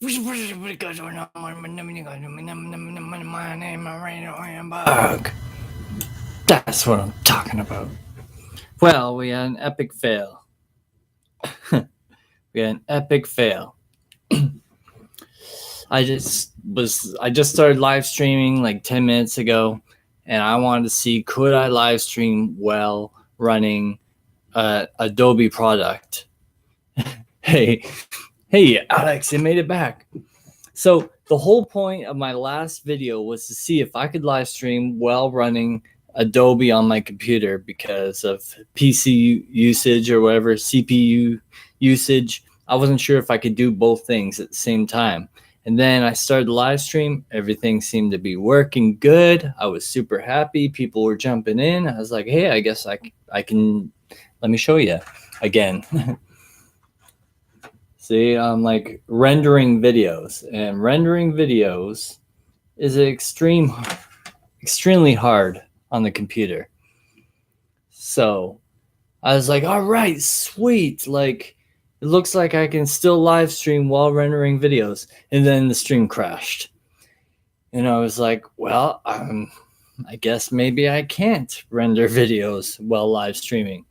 That's what I'm talking about. Well, we had an epic fail. We had an epic fail. I just started live streaming like 10 minutes ago, and I wanted to see, could I live stream while running Adobe product. Hey, Alex, you made it back. So the whole point of my last video was to see if I could live stream while running Adobe on my computer because of PC usage or whatever, CPU usage. I wasn't sure if I could do both things at the same time. And then I started the live stream. Everything seemed to be working good. I was super happy. People were jumping in. I was like, hey, I guess I can, let me show you again. See, I'm like rendering videos, and rendering videos is extremely hard on the computer. So I was like, all right, sweet. Like, it looks like I can still live stream while rendering videos. And then the stream crashed. And I was like, well, I guess maybe I can't render videos while live streaming.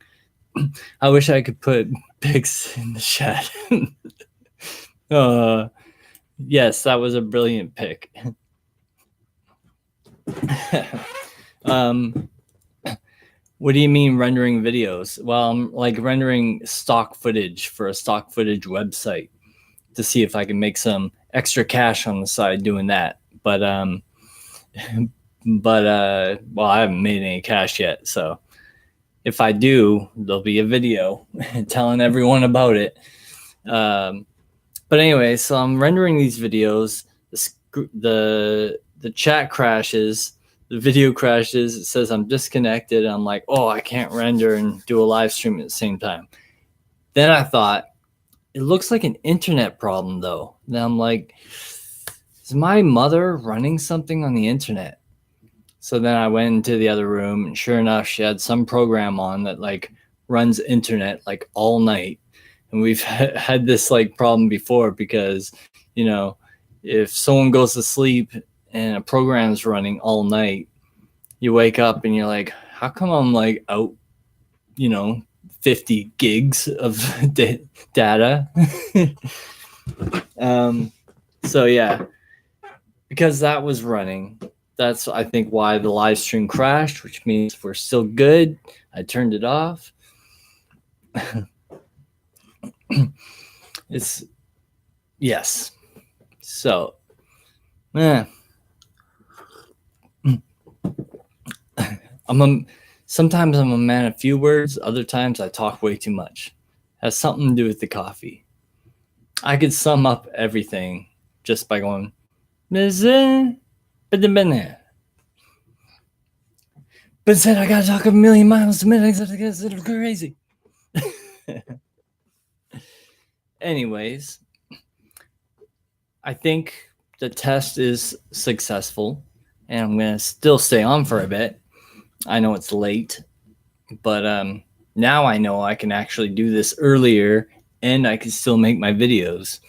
I wish I could put pics in the chat. Yes, that was a brilliant pick. What do you mean rendering videos? Well, I'm like rendering stock footage for a stock footage website to see if I can make some extra cash on the side doing that. But well, I haven't made any cash yet. So if I do, there'll be a video telling everyone about it. But anyway, so I'm rendering these videos. The chat crashes. The video crashes. It says I'm disconnected. I'm like, oh, I can't render and do a live stream at the same time. Then I thought, it looks like an internet problem, though. Then I'm like, is my mother running something on the internet? So then I went into the other room, and sure enough, she had some program on that like runs internet like all night. And we've had this like problem before because, you know, if someone goes to sleep and a program's running all night, you wake up and you're like, how come I'm like out, 50 gigs of data? So yeah, because that was running, that's I think why the live stream crashed, which means we're still good. I turned it off. It's yes. So sometimes I'm a man of few words, other times I talk way too much. It has something to do with the coffee. I could sum up everything just by going but said I gotta talk a million miles a minute. It's crazy. Anyways, I think the test is successful, and I'm gonna still stay on for a bit. I know it's late, but now I know I can actually do this earlier, and I can still make my videos.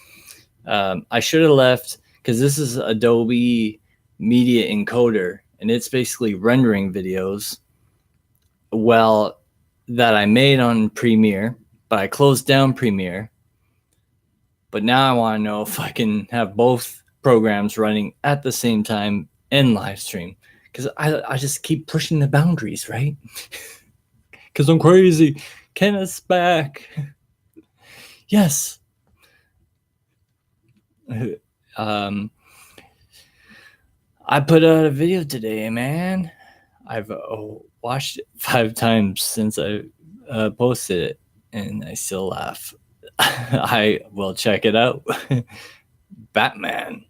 I should have left, because this is Adobe Media Encoder, and it's basically rendering videos. Well, that I made on Premiere, but I closed down Premiere. But now I want to know if I can have both programs running at the same time and live stream, because I just keep pushing the boundaries, right? Because I'm crazy. Kenneth's back. Yes. I put out a video today, man. I've watched it 5 times since I posted it, and I still laugh. I will check it out. Batman.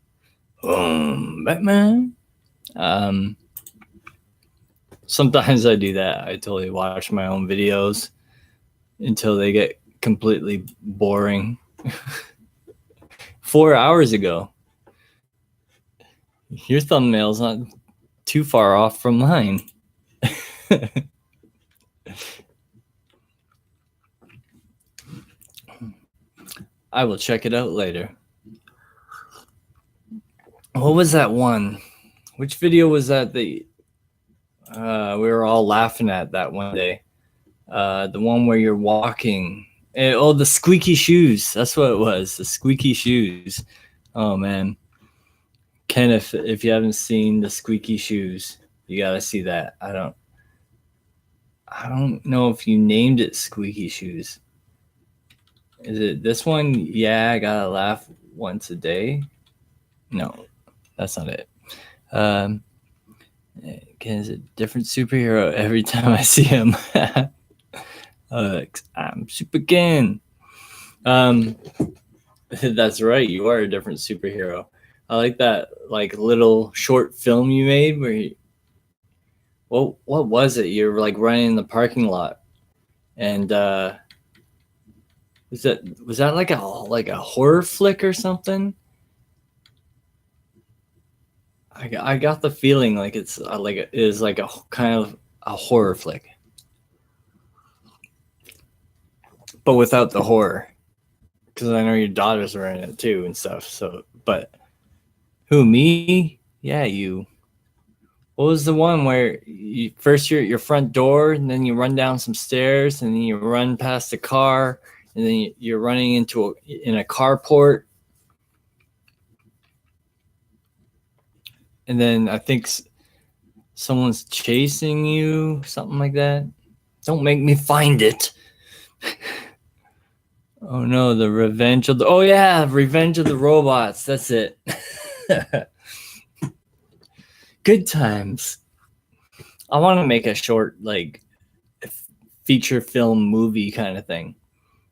Batman. Sometimes I do that. I totally watch my own videos until they get completely boring. 4 hours ago. Your thumbnail's not too far off from mine. I will check it out later. What was that one? Which video was that we were all laughing at that one day? The one where you're walking. Oh, the squeaky shoes. That's what it was. The squeaky shoes. Oh man, Ken, if you haven't seen the squeaky shoes, you gotta see that. I don't know if you named it squeaky shoes. Is it this one? Yeah, I gotta laugh once a day. No, that's not it. Ken is a different superhero every time I see him. I'm Super Ken. That's right. You are a different superhero. I like that, like little short film you made where what was it? You're like running in the parking lot, and was that like a horror flick or something? I got the feeling like it's like it is like a kind of a horror flick, but without the horror. Because I know your daughters were in it too and stuff. So, but who, me? Yeah, you. What was the one where first you're at your front door, and then you run down some stairs, and then you run past a car, and then you're running in a carport, and then I think someone's chasing you, something like that. Don't make me find it. Oh no, the Revenge of the. Oh yeah, Revenge of the Robots. That's it. Good times. I want to make a short, like, feature film movie kind of thing.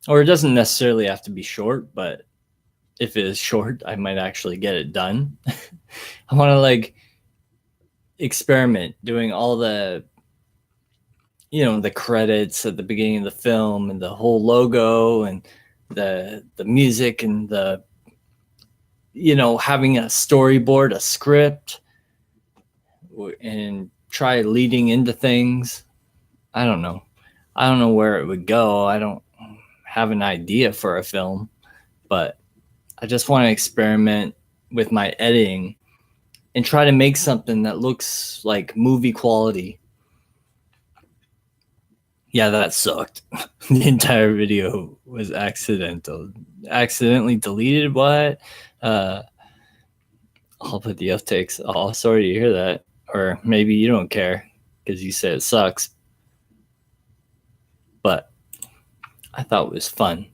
Or it doesn't necessarily have to be short, but if it is short, I might actually get it done. I want to, like, experiment doing all the, the credits at the beginning of the film and the whole logo and the music and the, having a storyboard, a script, and try leading into things. I don't know. I don't know where it would go. I don't have an idea for a film, but I just want to experiment with my editing and try to make something that looks like movie quality. Yeah, that sucked. The entire video was accidentally deleted. What? I'll put the outtakes. Oh, sorry to hear that. Or maybe you don't care because you said it sucks. But I thought it was fun.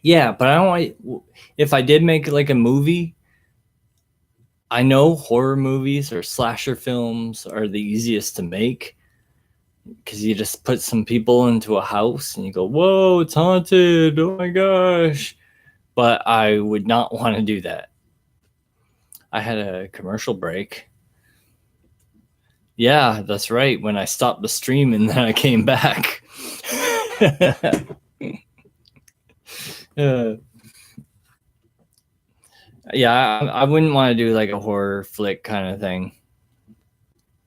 Yeah, but I don't want. If I did make like a movie, I know horror movies or slasher films are the easiest to make because you just put some people into a house and you go, "Whoa, it's haunted! Oh my gosh!" But I would not want to do that. I had a commercial break. Yeah, that's right. When I stopped the stream and then I came back. Yeah, I wouldn't want to do like a horror flick kind of thing.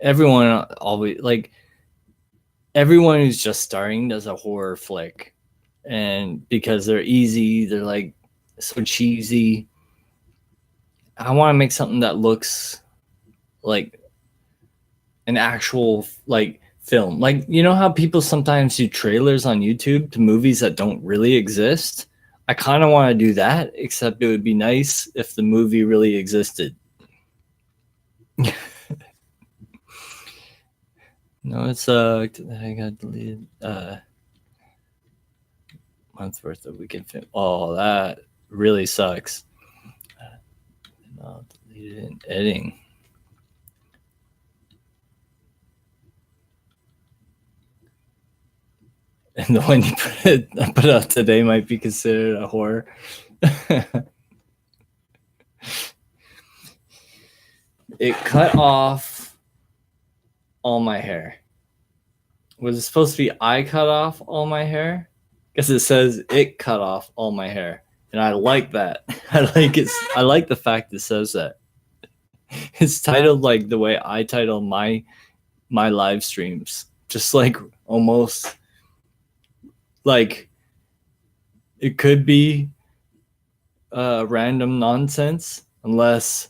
Everyone always like everyone who's just starting does a horror flick, and because they're easy, they're like so cheesy. I want to make something that looks like an actual like film. Like, you know how people sometimes do trailers on YouTube to movies that don't really exist? I kind of want to do that, except it would be nice if the movie really existed. No, it sucked. I got deleted. Month's worth of weekend film. Oh, that really sucks. No, deleted in editing. And the one you put out today might be considered a horror. It cut off all my hair. Was it supposed to be I cut off all my hair? Because it says it cut off all my hair. And I like that. I like the fact it says that. It's titled like the way I title my live streams. Just like almost Like, it could be random nonsense unless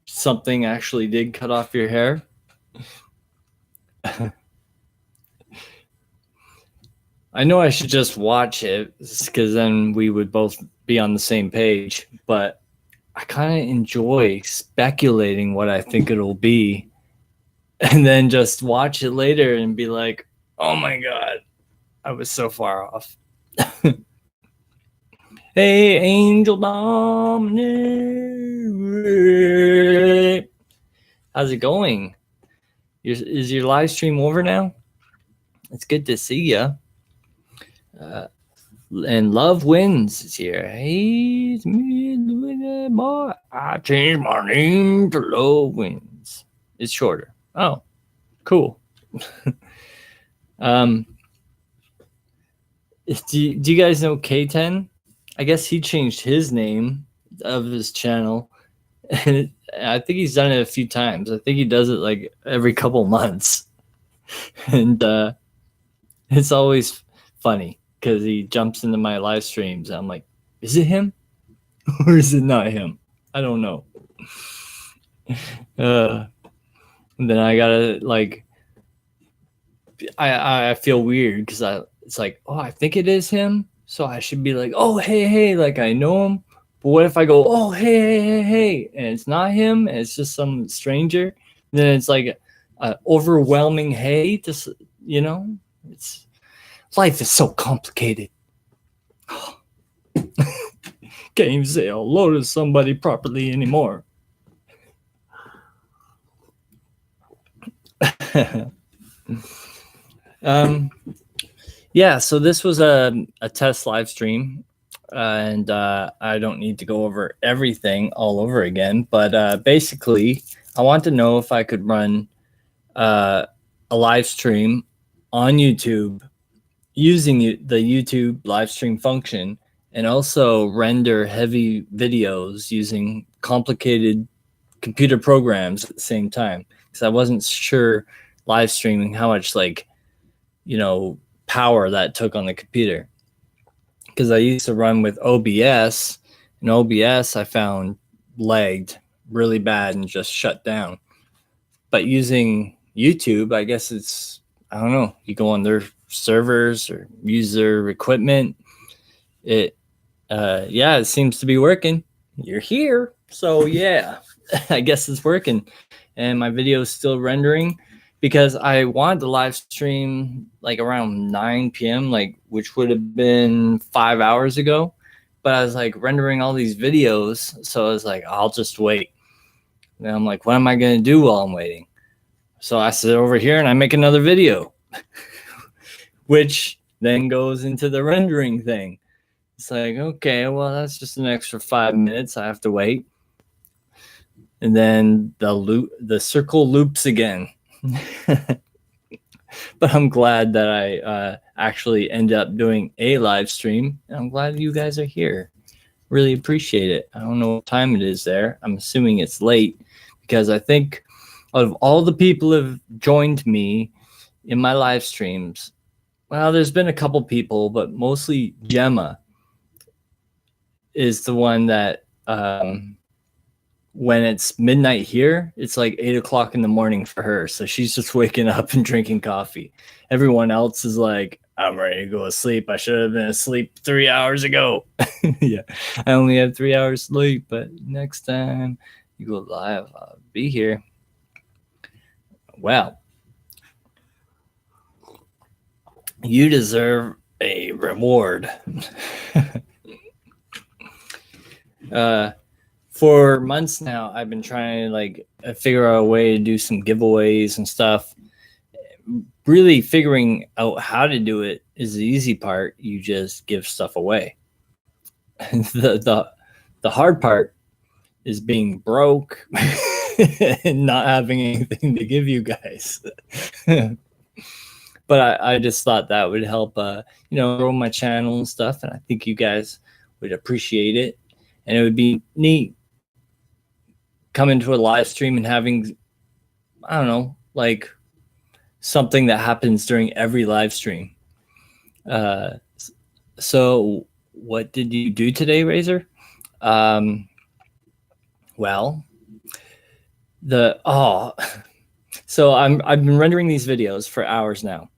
something actually did cut off your hair. I know I should just watch it because then we would both be on the same page, but I kind of enjoy speculating what I think it'll be and then just watch it later and be like, oh my God, I was so far off. Hey, Angel Dominic. How's it going? Is your live stream over now? It's good to see you. And Love Wins is here. Hey, it's me, boy. I changed my name to Love Wins. It's shorter. Oh, cool. Do you guys know K10? I guess he changed his name of his channel. And I think he's done it a few times. I think he does it like every couple months. And it's always funny because he jumps into my live streams. I'm like, is it him or is it not him? I don't know. And then I gotta like, I feel weird because it's like, oh, I think it is him, so I should be like, oh, hey, like I know him. But what if I go, oh, hey, and it's not him, and it's just some stranger? And then it's like overwhelming hey, just it's. Life is so complicated. Can't even say hello to somebody properly anymore. Yeah, so this was a test live stream, and I don't need to go over everything all over again, but basically, I want to know if I could run a live stream on YouTube using the YouTube live stream function and also render heavy videos using complicated computer programs at the same time. Because I wasn't sure live streaming how much power that took on the computer. Because I used to run with OBS, and OBS I found lagged really bad and just shut down. But using YouTube, I guess I don't know, you go on their servers or use their equipment. It seems to be working. You're here, so yeah. I guess it's working, and my video is still rendering because I wanted to live stream like around 9 p.m. which would have been 5 hours ago, but I was like rendering all these videos, so I was like, I'll just wait. And I'm like, what am I gonna do while I'm waiting? So I sit over here and I make another video. Which then goes into the rendering thing. It's like, okay, well, that's just an extra 5 minutes. I have to wait. And then the circle loops again. But I'm glad that I actually end up doing a live stream. And I'm glad you guys are here. Really appreciate it. I don't know what time it is there. I'm assuming it's late because I think out of all the people who have joined me in my live streams, well, there's been a couple people, but mostly Gemma is the one that when it's midnight here, it's like 8 o'clock in the morning for her. So she's just waking up and drinking coffee. Everyone else is like, I'm ready to go to sleep. I should have been asleep 3 hours ago. Yeah, I only have 3 hours sleep, but next time you go live, I'll be here. Well, you deserve a reward. For months now, I've been trying to figure out a way to do some giveaways and stuff. Really figuring out how to do it is the easy part. You just give stuff away. The hard part is being broke and not having anything to give you guys. But I just thought that would help, grow my channel and stuff. And I think you guys would appreciate it. And it would be neat coming to a live stream and having, I don't know, like something that happens during every live stream. So what did you do today, Razor? Um, well, the oh, so I've been rendering these videos for hours now,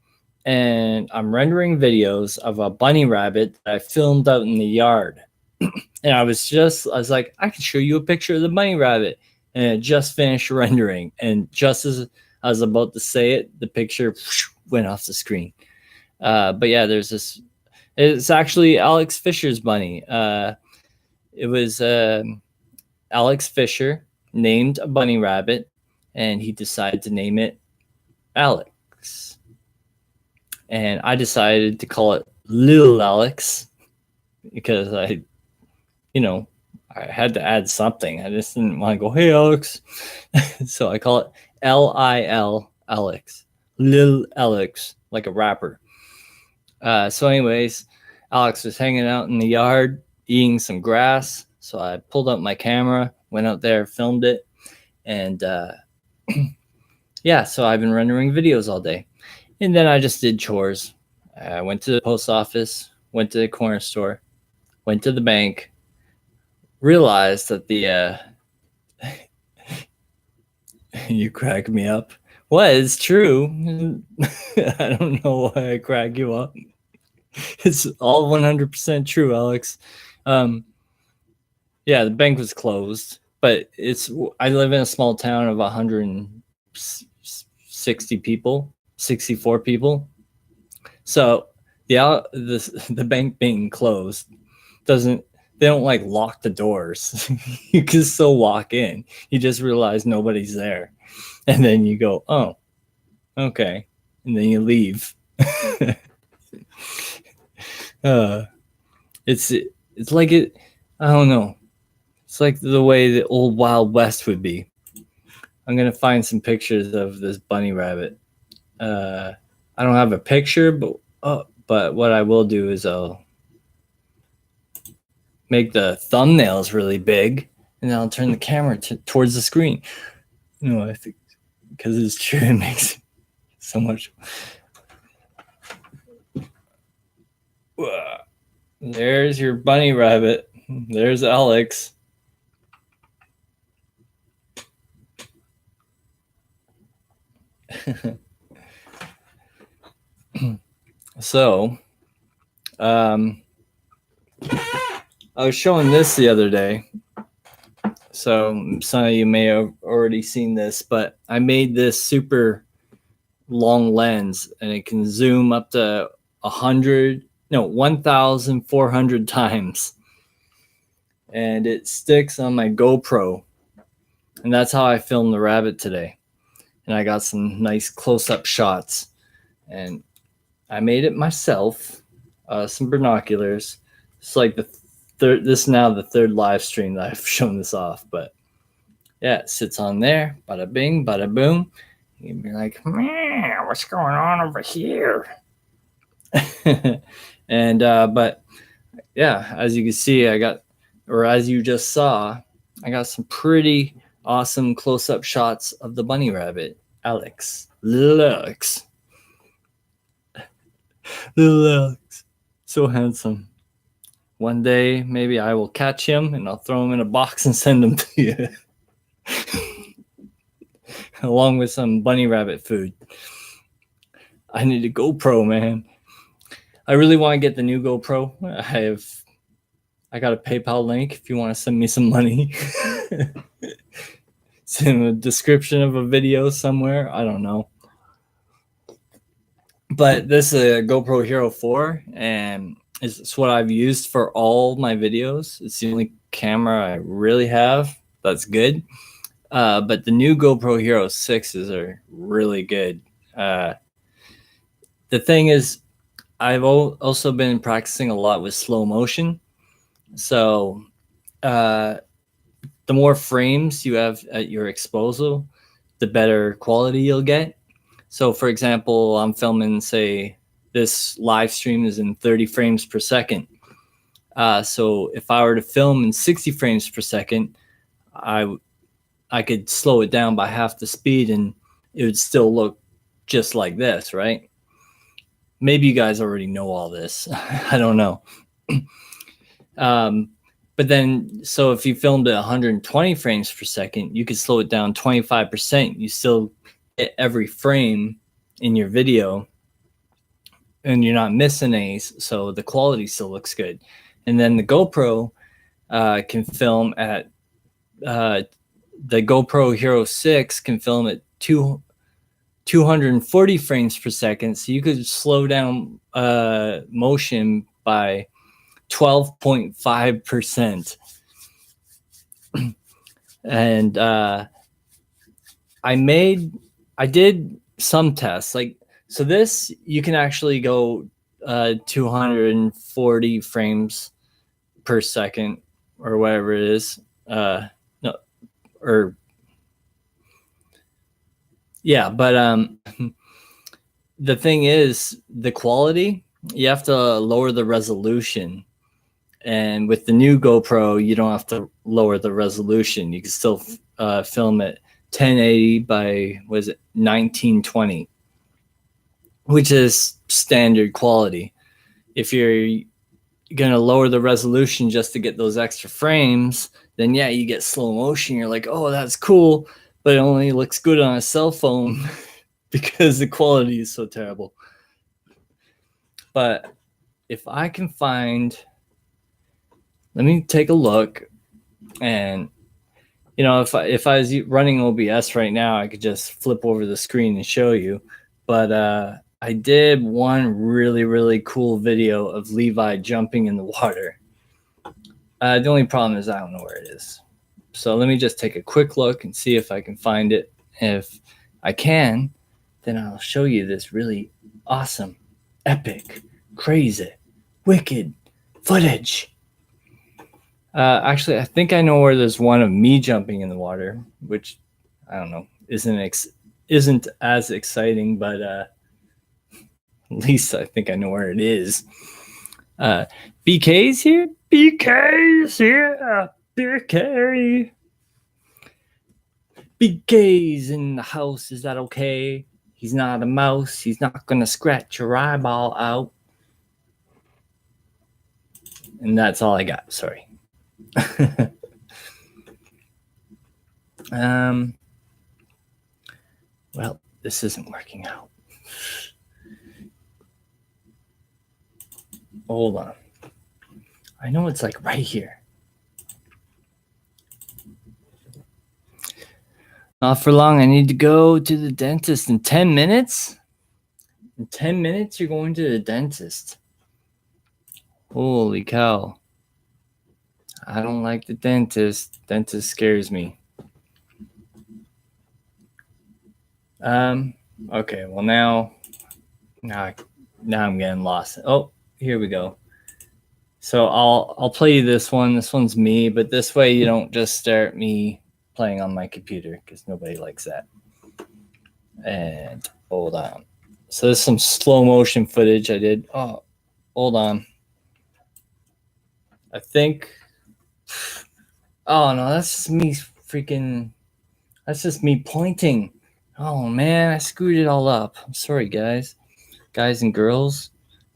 and I'm rendering videos of a bunny rabbit that I filmed out in the yard. And I was like, I can show you a picture of the bunny rabbit, and it just finished rendering, and just as I was about to say it, the picture went off the screen. But yeah, there's this. It's actually Alex Fisher's bunny. It was Alex Fisher named a bunny rabbit, and he decided to name it Alex. And I decided to call it Little Alex because you know, I had to add something. I just didn't want to go, hey, Alex. So I call it Lil Alex, Lil Alex, like a rapper. So, anyways, Alex was hanging out in the yard eating some grass. So I pulled up my camera, went out there, filmed it, and yeah. So I've been rendering videos all day, and then I just did chores. I went to the post office, went to the corner store, went to the bank, realized that the you crack me up. Well, it's true. I don't know why I crack you up. It's all 100% true, Alex. Um, yeah, the bank was closed, but I live in a small town of 160 people, 64 people. So the bank being closed doesn't they don't like lock the doors. You can still walk in. You just realize nobody's there. And then you go, "Oh, okay." And then you leave. uh it's like it I don't know. It's like the way the old Wild West would be. I'm gonna find some pictures of this bunny rabbit. I don't have a picture, but what I will do is I'll make the thumbnails really big, and then I'll turn the camera towards the screen. I think because it's true, it makes so much. There's your bunny rabbit. There's Alex. So, I was showing this the other day. So some of you may have already seen this, but I made this super long lens, and it can zoom up to 1,400 times, and it sticks on my GoPro, and that's how I filmed the rabbit today. And I got some nice close-up shots, and I made it myself. Some binoculars. It's like this is now the third live stream that I've shown this off, but yeah, it sits on there. Bada bing, bada boom. You'd be like, man, what's going on over here? And but yeah, as you can see, as you just saw, I got some pretty awesome close-up shots of the bunny rabbit, Alex. Little Alex. Little Alex. So handsome. One day, maybe I will catch him and I'll throw him in a box and send him to you. Along with some bunny rabbit food. I need a GoPro, man. I really want to get the new GoPro. I got a PayPal link if you want to send me some money. It's in the description of a video somewhere. I don't know. But this is a GoPro Hero 4, and it's what I've used for all my videos. It's the only camera I really have that's good. But the new GoPro Hero 6s are really good. The thing is, I've also been practicing a lot with slow motion. So the more frames you have at your disposal, the better quality you'll get. So, for example, I'm filming, say, this live stream is in 30 frames per second. So if I were to film in 60 frames per second, I could slow it down by half the speed and it would still look just like this, right? maybe you guys already know all this. I don't know. But then, so if you filmed at 120 frames per second, you could slow it down 25%. You still get every frame in your video and you're not missing any. So the quality still looks good. And then the GoPro can film at the GoPro Hero 6 can film at 240 frames per second. So you could slow down motion by 12.5%. And I did some tests. Like, so this, you can actually go 240 frames per second or whatever it is. No, or yeah, but the thing is, the quality, you have to lower the resolution. And with the new GoPro, you don't have to lower the resolution. You can still film at 1080 by, was it 1920, which is standard quality. If you're going to lower the resolution just to get those extra frames, then yeah, you get slow motion. You're like, oh, that's cool, but it only looks good on a cell phone because the quality is so terrible. But if I can find, let me take a look, and you know, if I was running OBS right now, I could just flip over the screen and show you. But I did one really cool video of Levi jumping in the water. The only problem is I don't know where it is. So let me just take a quick look and see if I can find it. If I can, then I'll show you this really awesome, epic, crazy, wicked footage. Actually, I think I know where there's one of me jumping in the water, which I don't know, isn't as exciting, but at least I think I know where it is. BK's here. BK's here. BK. BK's in the house. Is that okay? He's not a mouse. He's not gonna scratch your eyeball out. And that's all I got. Sorry. Well, this isn't working out. Hold on. I know it's like right here. Not for long. I need to go to the dentist in 10 minutes. In 10 minutes, you're going to the dentist. Holy cow. I don't like the dentist. Dentist scares me. Okay, well now I'm getting lost. Oh, here we go. So I'll play you this one. This one's me, but this way you don't just stare at me playing on my computer because nobody likes that. And hold on. So there's some slow motion footage I did. Oh, hold on. I think. Oh no, that's just me freaking. That's just me pointing. Oh man, I screwed it all up. I'm sorry, guys and girls.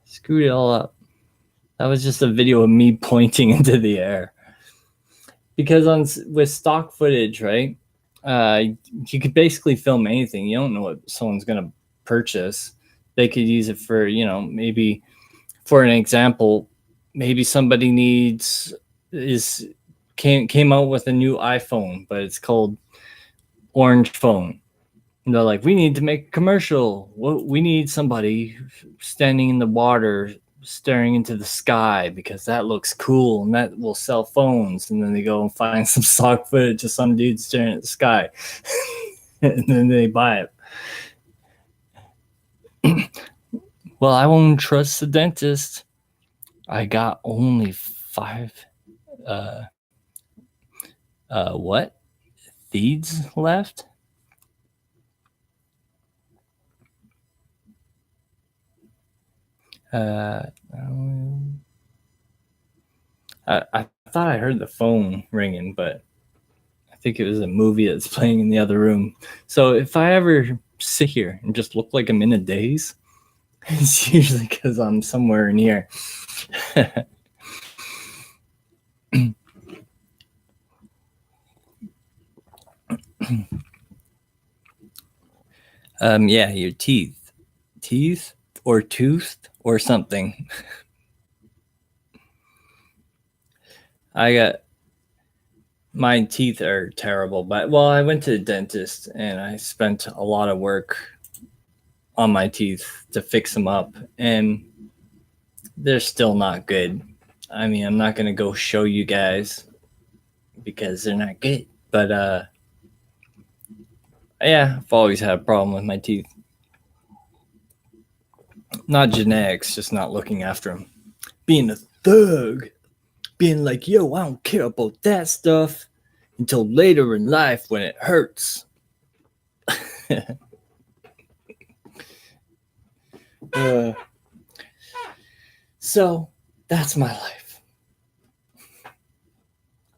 Screwed it all up. That was just a video of me pointing into the air. Because with stock footage, right? You could basically film anything. You don't know what someone's gonna purchase. They could use it for, you know, maybe for an example, maybe somebody came out with a new iPhone, but it's called Orange Phone. And they're like, we need to make a commercial. We need somebody standing in the water, staring into the sky because that looks cool and that will sell phones. And then they go and find some stock footage of some dude staring at the sky, and then they buy it. Well, I won't trust the dentist. I got only 5 thieves left. I thought I heard the phone ringing, but I think it was a movie that's playing in the other room. So if I ever sit here and just look like I'm in a daze, It's usually because I'm somewhere in here. Yeah, your teeth or tooth or something. I got my teeth are terrible, but well, I went to the dentist and I spent a lot of work on my teeth to fix them up, and they're still not good. I mean, I'm not gonna go show you guys because they're not good, but yeah, I've always had a problem with my teeth. Not genetics, just not looking after them. Being a thug, being like, yo, I don't care about that stuff until later in life when it hurts. So that's my life.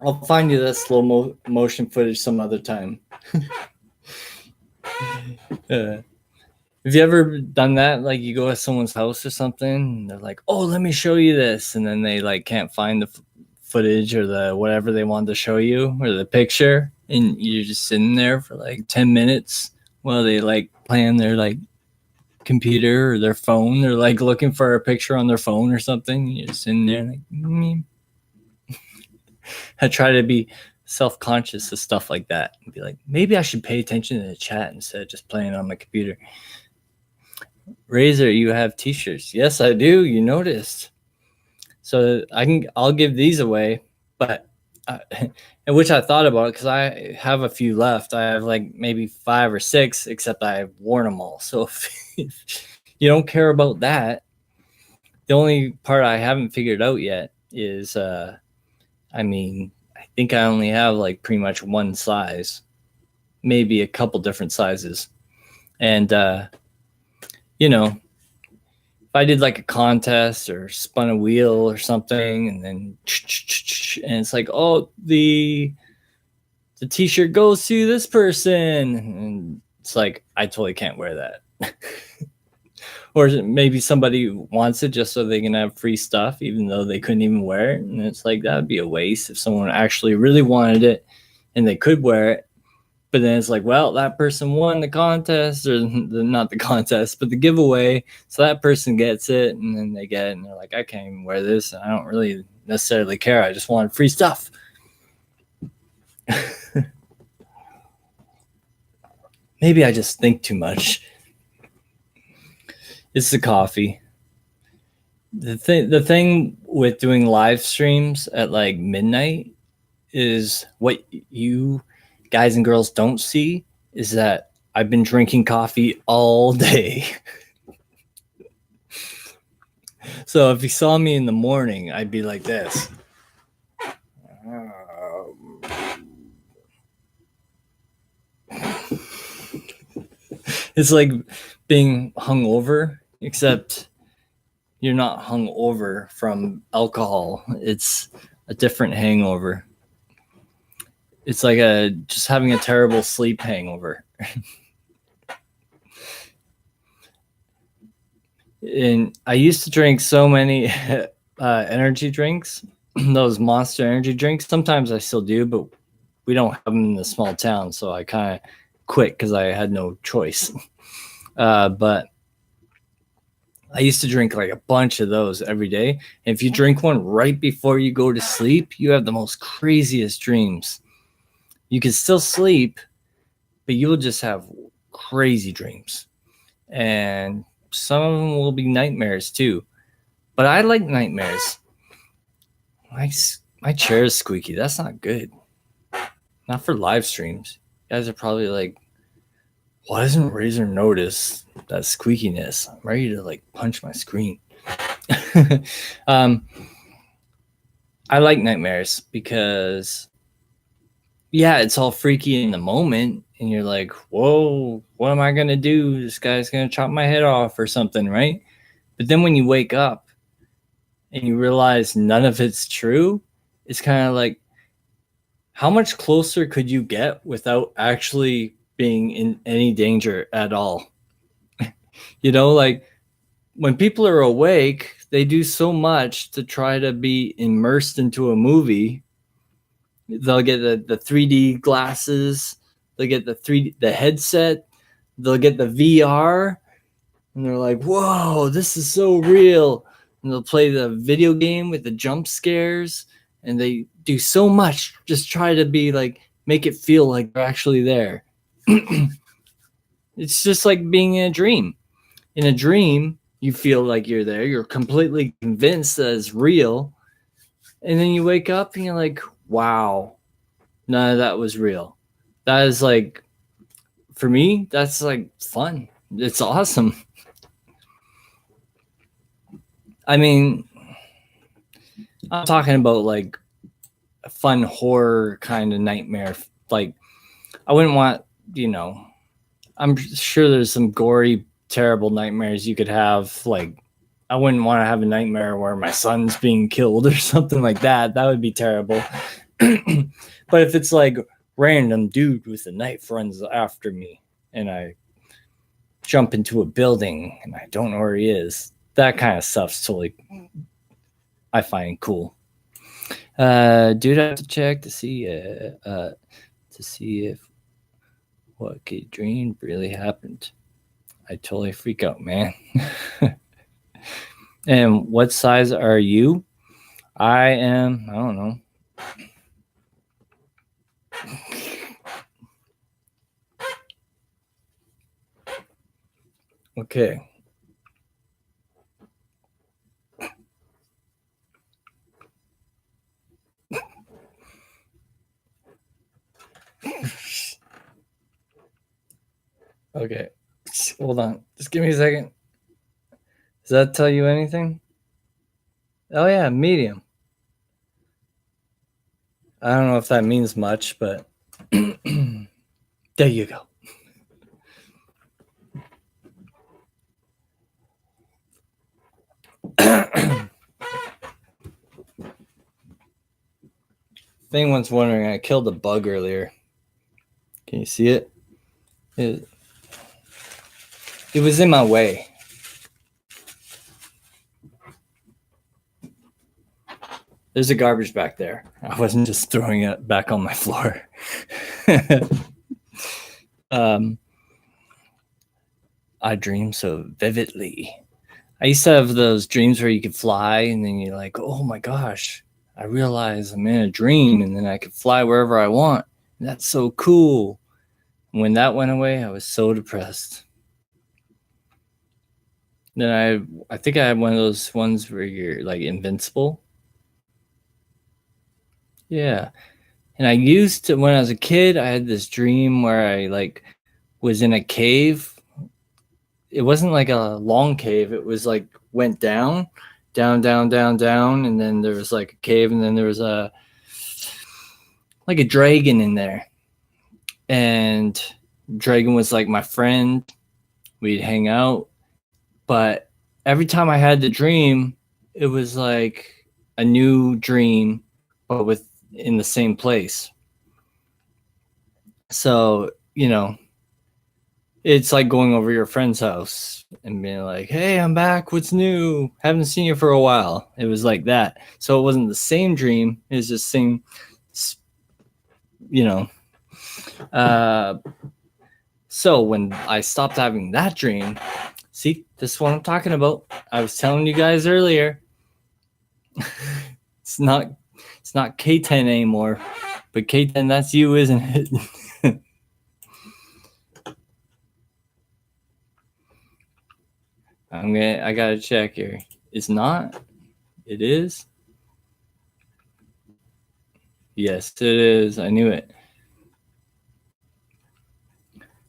I'll find you that slow motion footage some other time. Have you ever done that? Like you go to someone's house or something, and they're like, "Oh, let me show you this," and then they like can't find the footage or the whatever they wanted to show you or the picture, and you're just sitting there for like 10 minutes while they like play on their like computer or their phone. They're like looking for a picture on their phone or something. You're just sitting there like, I try to be self-conscious of stuff like that and be like, maybe I should pay attention to the chat instead of just playing on my computer. Razor, you have t-shirts. Yes, I do. You noticed. So I'll give these away, but and which I thought about because I have a few left. I have like maybe 5 or 6, except I've worn them all. So if you don't care about that, the only part I haven't figured out yet is, I mean, I think I only have like pretty much one size, maybe a couple different sizes, and you know, if I did like a contest or spun a wheel or something, and then and it's like, oh, the t-shirt goes to this person, and it's like I totally can't wear that. Or maybe somebody wants it just so they can have free stuff, even though they couldn't even wear it, and it's like that would be a waste if someone actually really wanted it and they could wear it. But then it's like, well, that person won the contest, or not the contest, but the giveaway. So that person gets it, and then they get it, and they're like, I can't even wear this. And I don't really necessarily care. I just want free stuff. Maybe I just think too much. It's the coffee. The thing with doing live streams at like midnight is what you guys and girls don't see is that I've been drinking coffee all day. So if you saw me in the morning, I'd be like this. It's like being hungover, except you're not hungover from alcohol. It's a different hangover. It's like just having a terrible sleep hangover. And I used to drink so many energy drinks, those Monster energy drinks. Sometimes I still do, but we don't have them in the small town, so I kind of quit because I had no choice. But I used to drink like a bunch of those every day. And if you drink one right before you go to sleep, you have the most craziest dreams. You can still sleep, but you'll just have crazy dreams. And some of them will be nightmares too. But I like nightmares. My chair is squeaky. That's not good. Not for live streams. You guys are probably like, why doesn't Razor notice that squeakiness? I'm ready to like punch my screen. I like nightmares because, yeah, it's all freaky in the moment. And you're like, whoa, what am I going to do? This guy's going to chop my head off or something, right? But then when you wake up and you realize none of it's true, it's kind of like, how much closer could you get without actually being in any danger at all? You know, like when people are awake, they do so much to try to be immersed into a movie. They'll get the 3D glasses, they'll get the headset, they'll get the VR, and they're like, whoa, this is so real. And they'll play the video game with the jump scares, and they do so much just try to be like, make it feel like they're actually there. It's just like being in a dream. In a dream, you feel like you're there. You're completely convinced that it's real. And then you wake up and you're like, wow, none of that was real. That is like, for me, that's like fun. It's awesome. I mean, I'm talking about like a fun horror kind of nightmare. Like, I wouldn't want, I'm sure there's some gory, terrible nightmares you could have. Like, I wouldn't want to have a nightmare where my son's being killed or something like that. That would be terrible. But if it's like random dude with a knife runs after me and I jump into a building and I don't know where he is, that kind of stuff's totally, I find cool. Dude, I have to check to see if what kid dream really happened. I totally freak out, man. And what size are you? I don't know. Okay. Okay. Hold on. Just give me a second. Does that tell you anything? Oh, yeah, medium. I don't know if that means much, but there you go. If anyone's wondering, I killed a bug earlier. Can you see it? It was in my way. There's a garbage back there. I wasn't just throwing it back on my floor. I dream so vividly. I used to have those dreams where you could fly and then you're like, oh my gosh, I realize I'm in a dream and then I could fly wherever I want. And that's so cool. When that went away, I was so depressed. Then I think I had one of those ones where you're like invincible. Yeah. And I used to, when I was a kid, I had this dream where I like was in a cave. It wasn't like a long cave. It was like went down, and then there was like a cave, and then there was like a dragon in there. And dragon was like my friend. We'd hang out. But every time I had the dream, it was like a new dream, but in the same place. So, it's like going over your friend's house and being like, hey, I'm back. What's new? Haven't seen you for a while. It was like that. So it wasn't the same dream. It was just same, so when I stopped having that dream, see, this is what I'm talking about. I was telling you guys earlier. It's not K10 anymore, but K10, that's you, isn't it? I gotta check here. It's not. It is. Yes, it is. I knew it.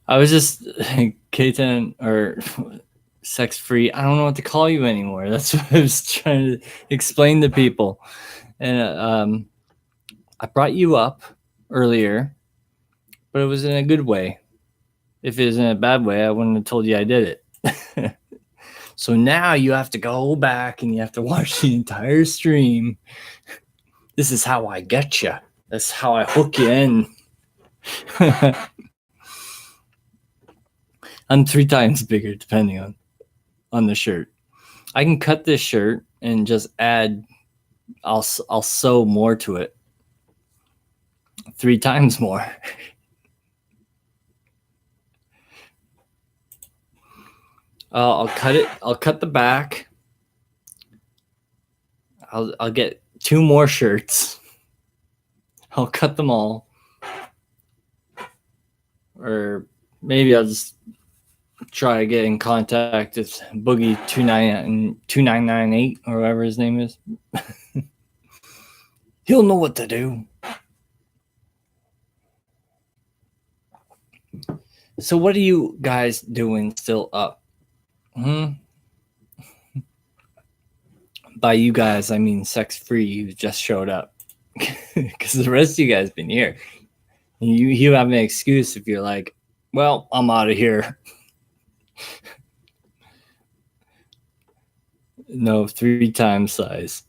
I was just K10 or sex free. I don't know what to call you anymore. That's what I was trying to explain to people. And I brought you up earlier, but it was in a good way. If it was in a bad way, I wouldn't have told you I did it. So now you have to go back and you have to watch the entire stream. This is how I get you. That's how I hook you in. I'm 3 times bigger, depending on the shirt. I can cut this shirt and just add. I'll sew more to it, 3 times more. I'll cut it. I'll cut the back. I'll get 2 more shirts. I'll cut them all, or maybe I'll just try to get in contact with Boogie 2998 or whatever his name is. He'll know what to do. So what are you guys doing still up? By you guys, I mean Sex Free, you just showed up. Because the rest of you guys been here. You have an excuse if you're like, well, I'm out of here. No, 3 times size.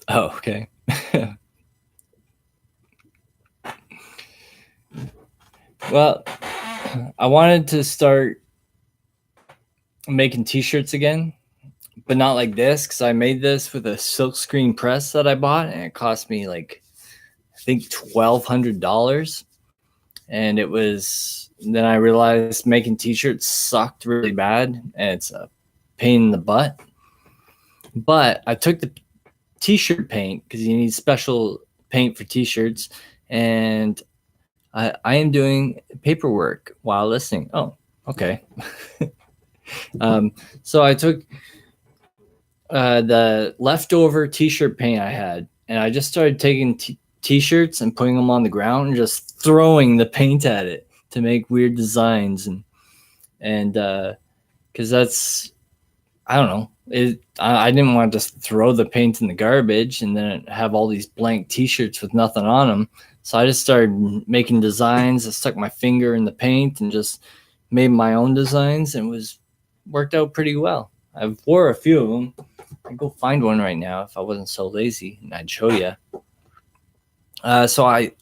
Oh, okay. Well, I wanted to start making t-shirts again, but not like this, because I made this with a silkscreen press that I bought, and it cost me like, I think $1,200. And it was, then I realized making t-shirts sucked really bad, and it's a pain in the butt. But I took the t-shirt paint, because you need special paint for t-shirts, and I am doing paperwork while listening. Oh, okay. So I took the leftover t-shirt paint I had, and I just started taking t-shirts and putting them on the ground and just throwing the paint at it to make weird designs, and because that's, I don't know, I didn't want to just throw the paint in the garbage and then have all these blank t-shirts with nothing on them. So I just started making designs. I stuck my finger in the paint and just made my own designs, and worked out pretty well. I've wore a few of them. I'd go find one right now if I wasn't so lazy, and I'd show you. So I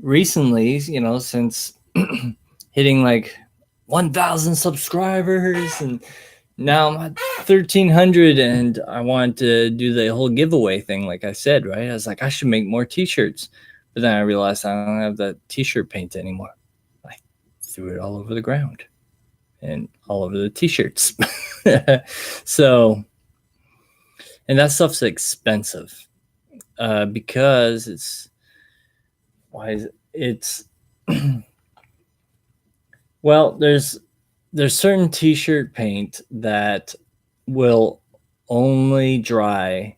recently, since hitting like 1,000 subscribers, and now I'm at 1,300, and I wanted to do the whole giveaway thing, like I said, right? I was like, I should make more t-shirts. But then I realized I don't have that t-shirt paint anymore. I threw it all over the ground and all over the t-shirts. So, and that stuff's expensive because it's well, there's certain t-shirt paint that will only dry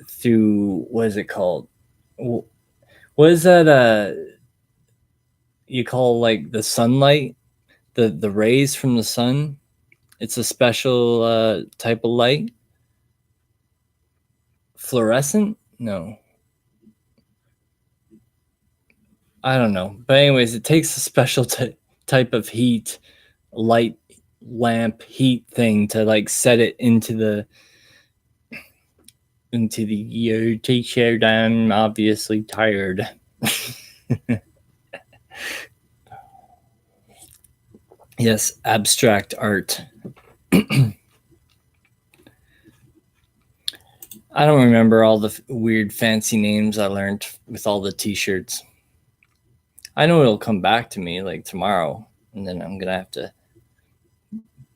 through, what is it called? What is that you call, like, the sunlight, the rays from the sun? It's a special type of light. Fluorescent? No, I don't know. But anyways, it takes a special type of heat, light lamp heat thing to like set it into the t-shirt. I'm obviously tired. Yes, abstract art. I don't remember all the weird fancy names I learned with all the t-shirts. I know it'll come back to me like tomorrow, and then I'm gonna have to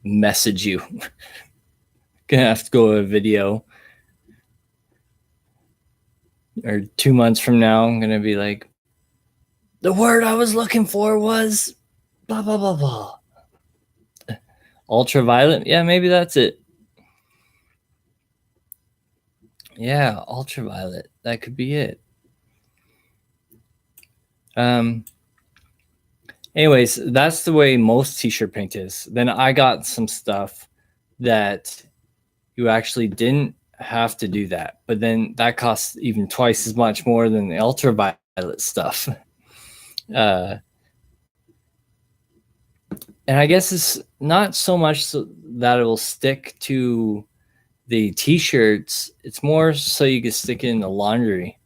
message you. Gonna have to go to a video, or 2 months from now, I'm gonna be like, the word I was looking for was blah blah blah blah. Ultraviolet? Yeah, maybe that's it. Yeah, ultraviolet. That could be it. Anyways, that's the way most t-shirt paint is. Then I got some stuff that you actually didn't have to do that, but then that costs even twice as much more than the ultraviolet stuff. And I guess it's not so much so that it will stick to the t-shirts. It's more so you can stick it in the laundry,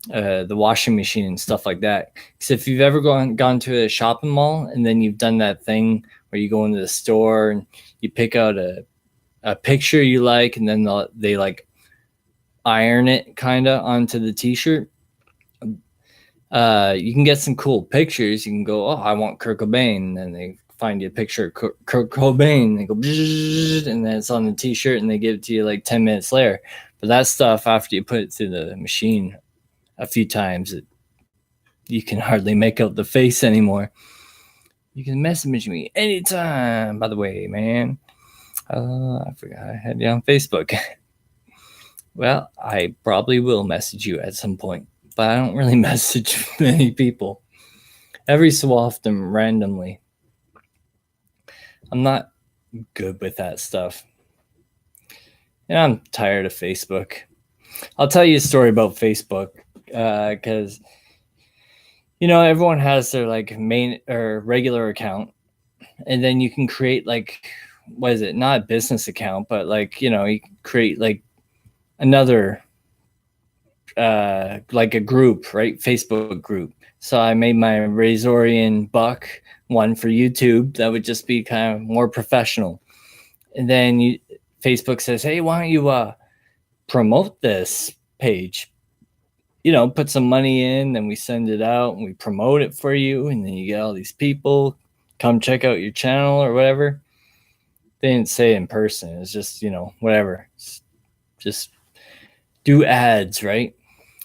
the washing machine and stuff like that. Because if you've ever gone to a shopping mall and then you've done that thing where you go into the store and you pick out a a picture you like, and then they like iron it kind of onto the t-shirt. You can get some cool pictures. You can go, oh, I want Kurt Cobain, and they find you a picture of Kurt Cobain. They go, and then it's on the t-shirt, and they give it to you like 10 minutes later. But that stuff, after you put it through the machine a few times, you can hardly make out the face anymore. You can message me anytime, by the way, man. I forgot I had you on Facebook. Well, I probably will message you at some point, but I don't really message many people. Every so often, randomly. I'm not good with that stuff. And I'm tired of Facebook. I'll tell you a story about Facebook, because everyone has their like main or regular account, and then you can create like, what is it? Not a business account, but like, you can create like another like a group, right? Facebook group. So I made my Razorian Buck one for YouTube that would just be kind of more professional. And then Facebook says, hey, why don't you promote this page? Put some money in, and we send it out and we promote it for you. And then you get all these people come check out your channel or whatever. They didn't say it in person. It's just, whatever. Just do ads, right?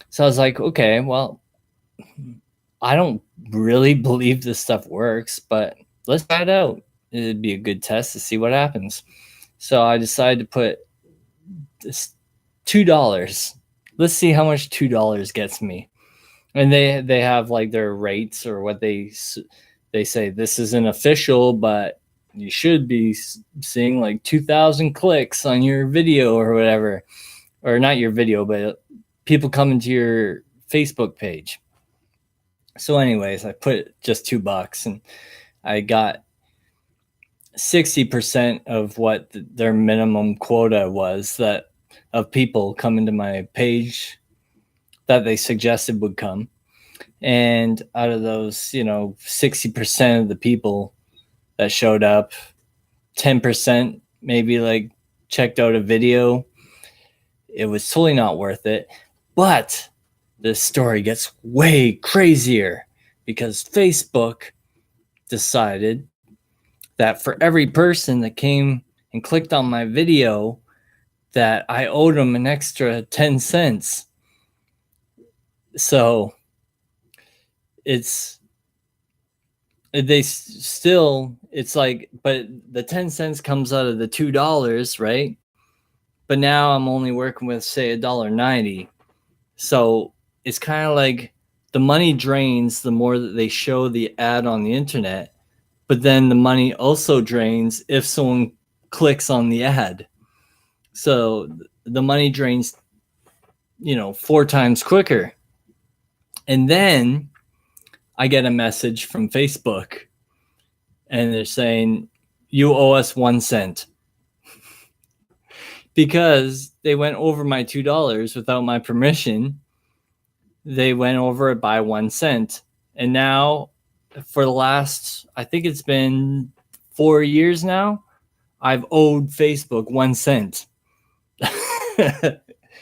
So I was like, okay, well, I don't really believe this stuff works, but let's try it out. It'd be a good test to see what happens. So I decided to put this $2. Let's see how much $2 gets me. And they have like their rates, or what they say, this isn't official, but you should be seeing like 2,000 clicks on your video or whatever. Or not your video, but people coming to your Facebook page. So anyways, I put just $2, and I got 60% of what their minimum quota was, that of people coming to my page that they suggested would come. And out of those, 60% of the people that showed up, 10% maybe like checked out a video. It was totally not worth it. But this story gets way crazier, because Facebook decided that for every person that came and clicked on my video, that I owed them an extra 10 cents. So it's like, but the 10 cents comes out of the $2, right? But now I'm only working with, say, $1.90. So it's kind of like the money drains the more that they show the ad on the internet, but then the money also drains if someone clicks on the ad. So the money drains, 4 times quicker. And then I get a message from Facebook, and they're saying, you owe us 1 cent. Because they went over my $2 without my permission. They went over it by 1 cent. And now, for the last, I think it's been 4 years now, I've owed Facebook 1 cent.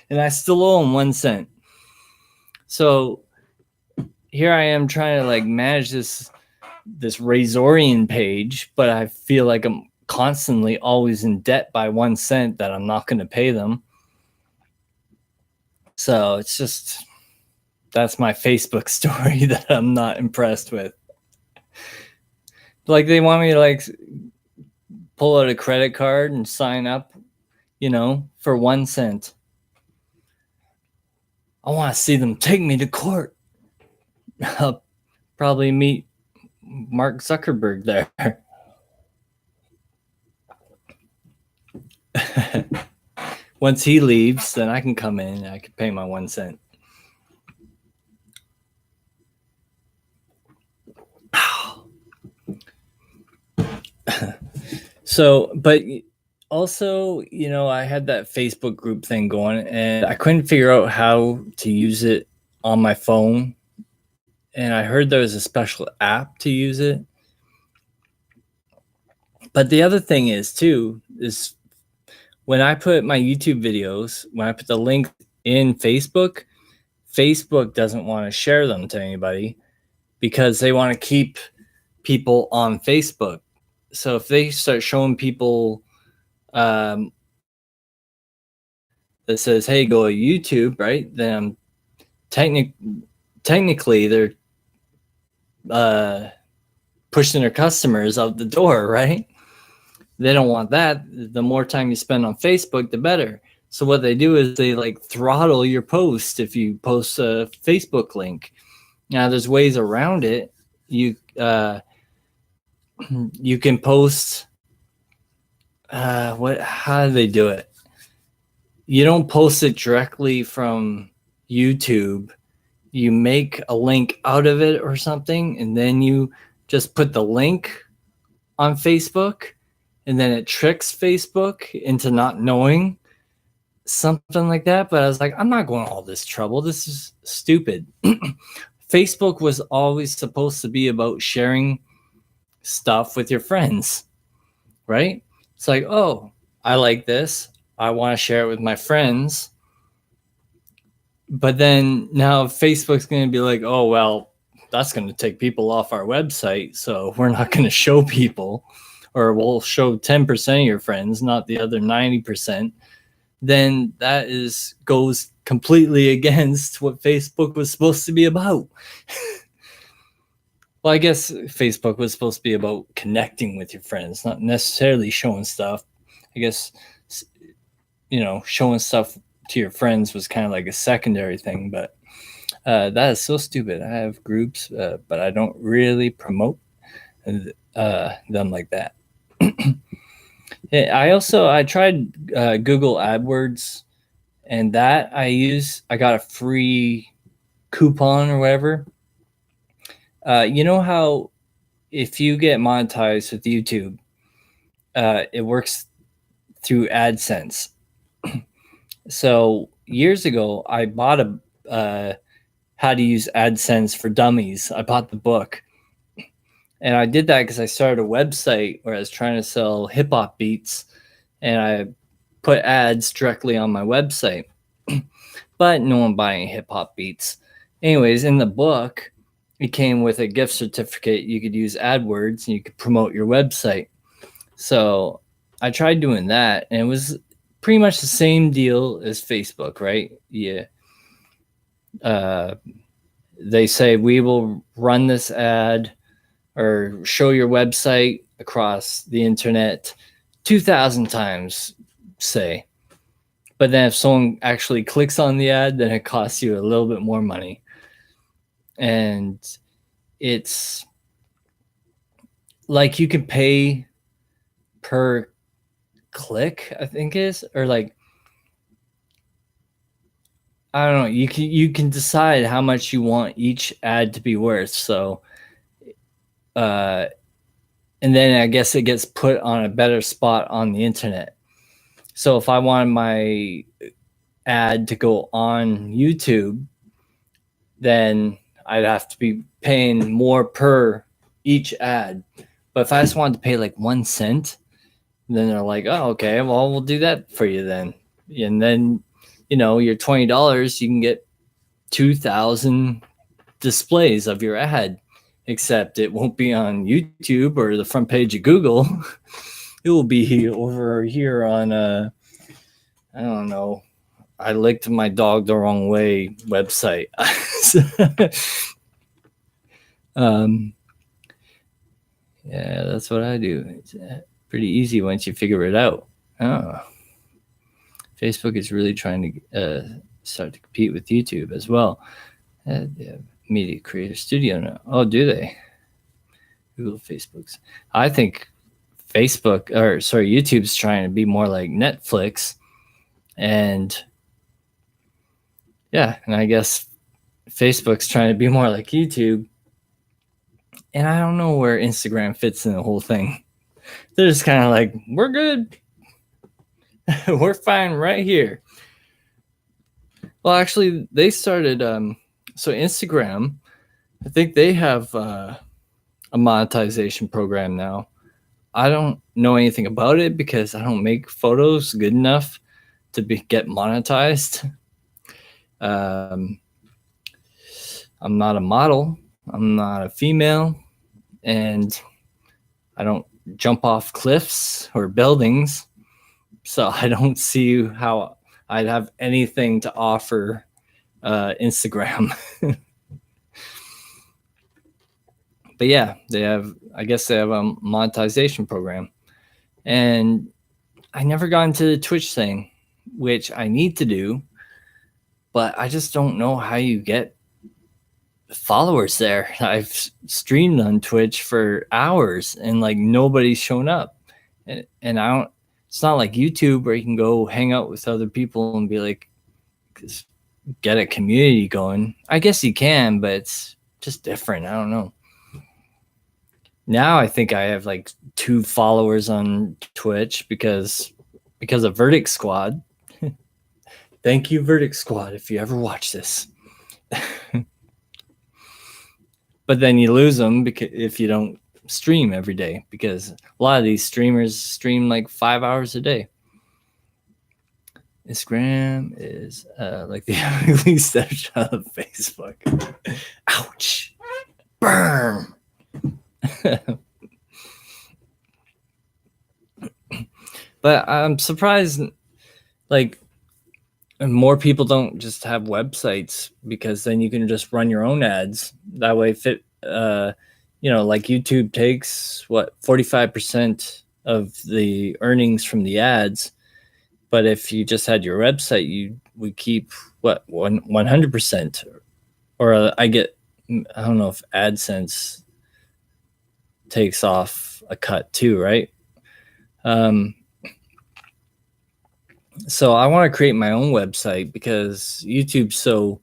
And I still owe them 1 cent. So here I am trying to like manage this Razorian page, but I feel like I'm constantly always in debt by 1 cent that I'm not going to pay them. So it's just, that's my Facebook story that I'm not impressed with. Like, they want me to like pull out a credit card and sign up, for 1 cent. I want to see them take me to court. I'll probably meet Mark Zuckerberg there. Once he leaves, then I can come in and I can pay my 1 cent. So, but also, I had that Facebook group thing going, and I couldn't figure out how to use it on my phone. And I heard there was a special app to use it. But the other thing is when I put my YouTube videos, when I put the link in Facebook, Facebook doesn't want to share them to anybody because they want to keep people on Facebook. So if they start showing people that says, "Hey, go to YouTube," right? Then technically they're pushing their customers out the door, right? They don't want that. The more time you spend on Facebook, the better. So what they do is they like throttle your post if you post a Facebook link. Now there's ways around it. You you can post how do they do it? You don't post it directly from YouTube. You make a link out of it or something, and then you just put the link on Facebook, and then it tricks Facebook into not knowing, something like that. But I was like, I'm not going all this trouble. This is stupid. Facebook was always supposed to be about sharing stuff with your friends, right? It's like, oh, I like this. I want to share it with my friends. But then now Facebook's going to be like, oh, well, that's going to take people off our website. So we're not going to show people, or we'll show 10% of your friends, not the other 90%. Then that goes completely against what Facebook was supposed to be about. Well, I guess Facebook was supposed to be about connecting with your friends, not necessarily showing stuff. I guess, showing stuff to your friends was kind of like a secondary thing, but that is so stupid. I have groups, but I don't really promote them like that. I tried Google AdWords, and that I got a free coupon or whatever. You know how if you get monetized with YouTube, it works through AdSense. So years ago, I bought How to Use AdSense for Dummies. I bought the book, and I did that because I started a website where I was trying to sell hip hop beats, and I put ads directly on my website. But no one buying hip hop beats. Anyways, in the book, it came with a gift certificate. You could use AdWords and you could promote your website. So I tried doing that, and it was pretty much the same deal as Facebook, right? Yeah. They say we will run this ad or show your website across the internet 2,000 times, say. But then if someone actually clicks on the ad, then it costs you a little bit more money. And it's like you can pay per click, I think it is, or like, I don't know. You can decide how much you want each ad to be worth. So, and then I guess it gets put on a better spot on the internet. So if I wanted my ad to go on YouTube, then I'd have to be paying more per each ad. But if I just wanted to pay like 1 cent, then they're like, oh, okay, well, we'll do that for you then. And then, your $20, you can get 2,000 displays of your ad, except it won't be on YouTube or the front page of Google. It will be over here on, I don't know, I licked my dog the wrong way website. Yeah, that's what I do. It's pretty easy once you figure it out. Oh, Facebook is really trying to start to compete with YouTube as well. They have Media Creator Studio now. Oh, do they? Google, Facebook's. I think YouTube's trying to be more like Netflix, and I guess Facebook's trying to be more like YouTube. And I don't know where Instagram fits in the whole thing. They're just kind of like, we're good. We're fine right here. Well, actually, they started, so Instagram, I think they have a monetization program now. I don't know anything about it because I don't make photos good enough to get monetized. Um, I'm not a model. I'm not a female, and I don't jump off cliffs or buildings. So I don't see how I'd have anything to offer Instagram. But yeah, I guess they have a monetization program. And I never got into the Twitch thing, which I need to do, but I just don't know how you get followers there. I've streamed on Twitch for hours and like nobody's shown up. And I don't, it's not like YouTube where you can go hang out with other people and be like, get a community going. I guess you can, but it's just different. I don't know. Now I think I have like 2 followers on Twitch because of Verdict Squad. Thank you, Verdict Squad, if you ever watch this. But then you lose them because if you don't stream every day, because a lot of these streamers stream like 5 hours a day. Instagram is like the ugly stepchild of Facebook. Ouch. Burn. But I'm surprised like more people don't just have websites, because then you can just run your own ads. That way fit like YouTube takes 45% of the earnings from the ads. But if you just had your website, you would keep 100%. Or I don't know if AdSense takes off a cut too, right? So I want to create my own website because YouTube's so,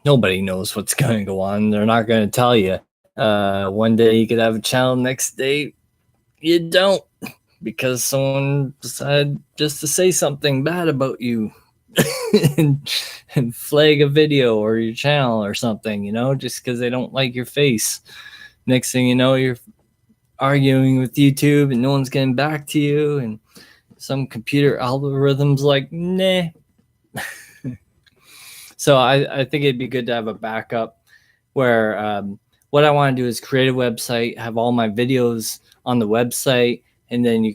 nobody knows what's going to go on. They're not going to tell you. One day you could have a channel, next day you don't, because someone decided just to say something bad about you and flag a video or your channel or something, just because they don't like your face. Next thing you know, you're arguing with YouTube and no one's getting back to you, and some computer algorithms like, nah. So I think it'd be good to have a backup where what I want to do is create a website, have all my videos on the website, and then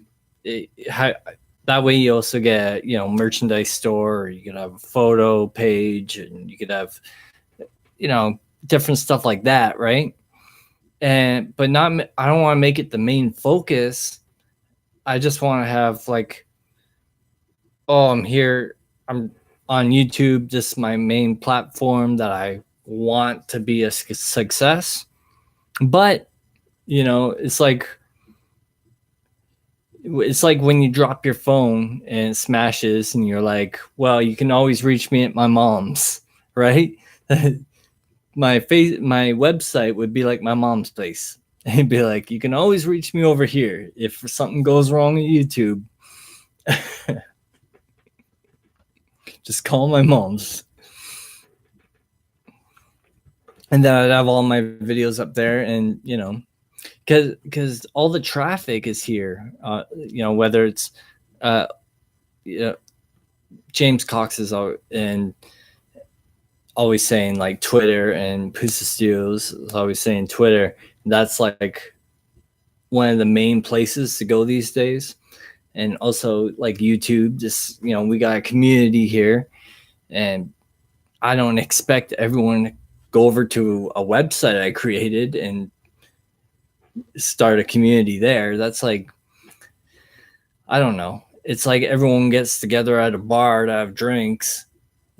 that way you also get merchandise store, or you could have a photo page, and you could have different stuff like that, right? But not, I don't want to make it the main focus. I just want to have like, oh, I'm here, I'm on YouTube, this is my main platform that I want to be a success. But it's like when you drop your phone and it smashes and you're like, well, you can always reach me at my mom's, right? My website would be like my mom's place. It'd be like, you can always reach me over here if something goes wrong at YouTube. Just call my mom's. And then I'd have all my videos up there, and because all the traffic is here, whether it's James Cox is always saying like Twitter, and Pusa Studios is always saying Twitter. That's like one of the main places to go these days. And also like YouTube, just, we got a community here, and I don't expect everyone to go over to a website I created and start a community there. That's like, I don't know. It's like everyone gets together at a bar to have drinks,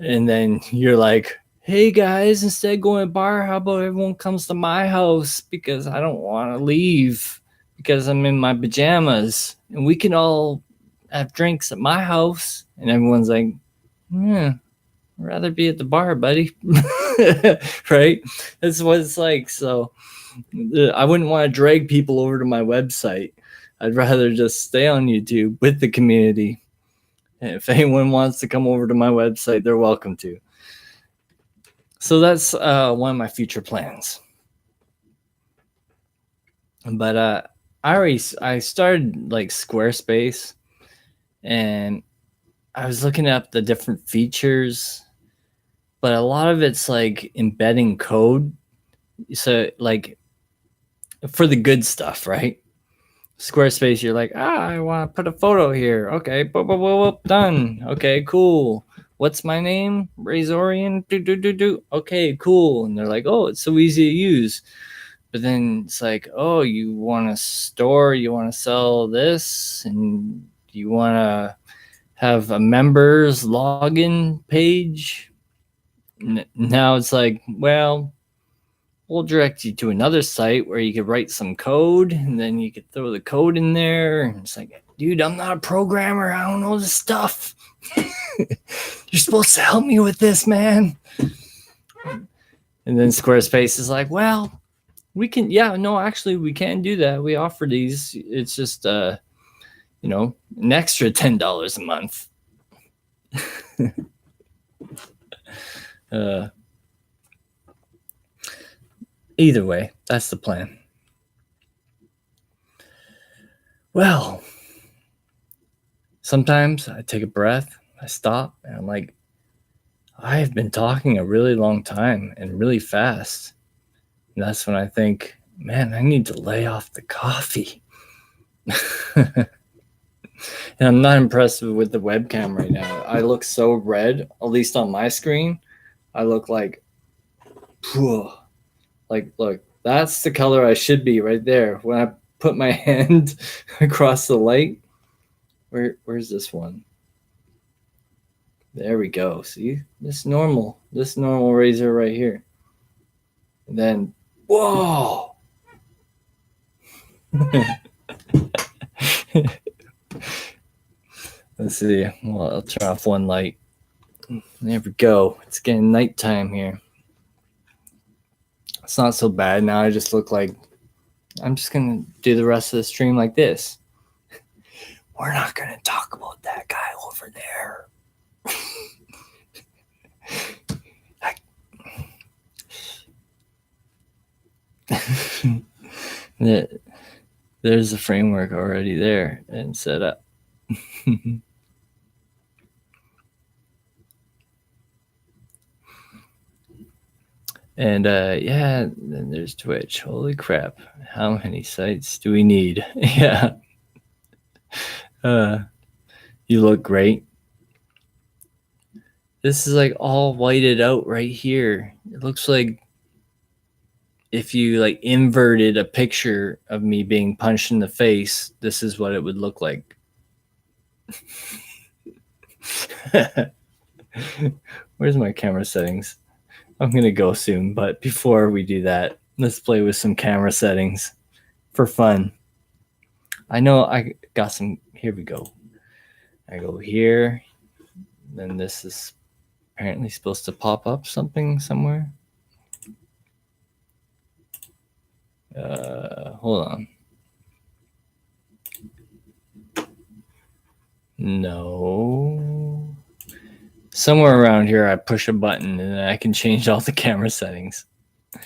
and then you're like, hey guys, instead of going to a bar, how about everyone comes to my house, because I don't want to leave because I'm in my pajamas, and we can all have drinks at my house. And everyone's like, yeah, I'd rather be at the bar, buddy. Right? That's what it's like. So I wouldn't want to drag people over to my website. I'd rather just stay on YouTube with the community. And if anyone wants to come over to my website, they're welcome to. So that's one of my future plans. But I started like Squarespace, and I was looking up the different features, but a lot of it's like embedding code. So like for the good stuff, right? Squarespace, you're like, I want to put a photo here. Okay, boop, boop, boop, boop, done. Okay, cool. What's my name? Razorian. Do do do do. Okay, cool. And they're like, oh, it's so easy to use. But then it's like, oh, you want to store, you want to sell this, and you want to have a members login page. Now it's like, well, we'll direct you to another site where you could write some code, and then you could throw the code in there. And it's like, dude, I'm not a programmer. I don't know this stuff. You're supposed to help me with this, man. And then Squarespace is like, well, we can, yeah, no, actually, we can do that. We offer these. It's just, an extra $10 a month. Either way, that's the plan. Well, sometimes I take a breath, I stop, and I'm like, I've been talking a really long time and really fast. And that's when I think, man, I need to lay off the coffee. And I'm not impressed with the webcam right now. I look so red, at least on my screen. I look like, look, that's the color I should be right there. When I put my hand across the light, where's this one? There we go. See, this normal razor right here. And then, whoa. Let's see. Well, I'll turn off one light. There we go. It's getting nighttime here. It's not so bad now. I just look like I'm just going to do the rest of the stream like this. We're not going to talk about that guy over there. There's a framework already there and set up. And then there's Twitch. Holy crap. How many sites do we need? Yeah. You look great. This is like all whited out right here. It looks like if you like inverted a picture of me being punched in the face, this is what it would look like. Where's my camera settings? I'm going to go soon, but before we do that, let's play with some camera settings for fun. I know I got some. Here we go. I go here. Then this is apparently supposed to pop up something somewhere. Hold on. No. Somewhere around here, I push a button and I can change all the camera settings. But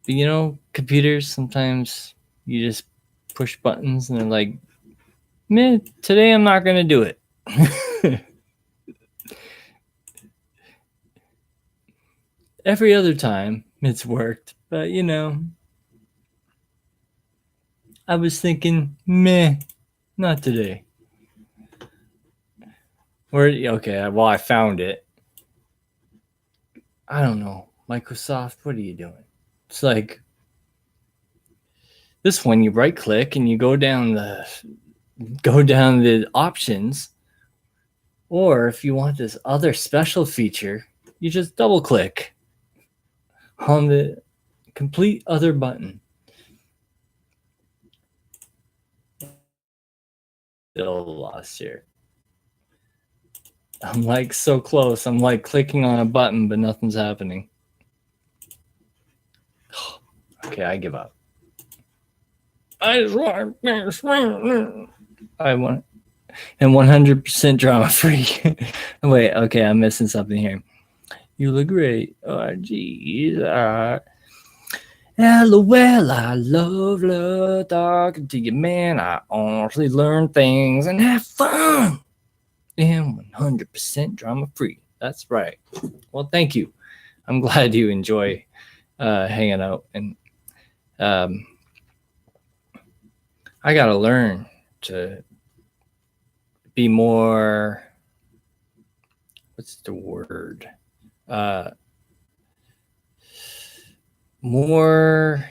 you know, computers, sometimes you just push buttons and they're like, man, today I'm not going to do it. Every other time it's worked, but you know, I was thinking, meh, not today. Okay, well, I found it. I don't know. Microsoft, what are you doing? It's like this one, you right click and you go down the options. Or if you want this other special feature, you just double click on the complete other button. Still lost here. I'm like so close. I'm like clicking on a button, but nothing's happening. Okay, I give up. I want and 100% drama free. Wait, okay, I'm missing something here. You look great. Oh, geez. LOL, I love talking to you, man. I honestly learn things and have fun. And 100% drama free. That's right. Well, thank you. I'm glad you enjoy hanging out. And I got to learn to be more, what's the word? More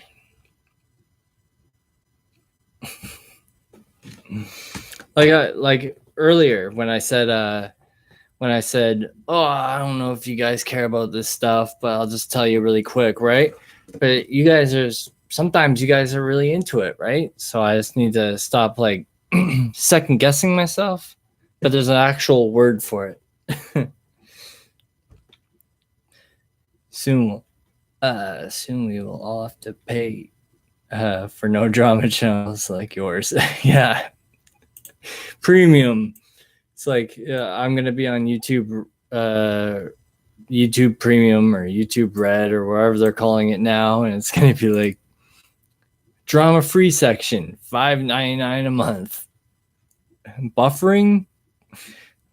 like earlier when I said oh, I don't know if you guys care about this stuff, but I'll just tell you really quick, right? But you guys are sometimes you guys are really into it, right? So I just need to stop like second guessing myself, but there's an actual word for it. Soon we will all have to pay for no drama channels like yours. Yeah. Premium. It's like I'm gonna be on YouTube YouTube Premium or YouTube Red or wherever they're calling it now, and it's gonna be like drama free section, $5.99 a month. Buffering?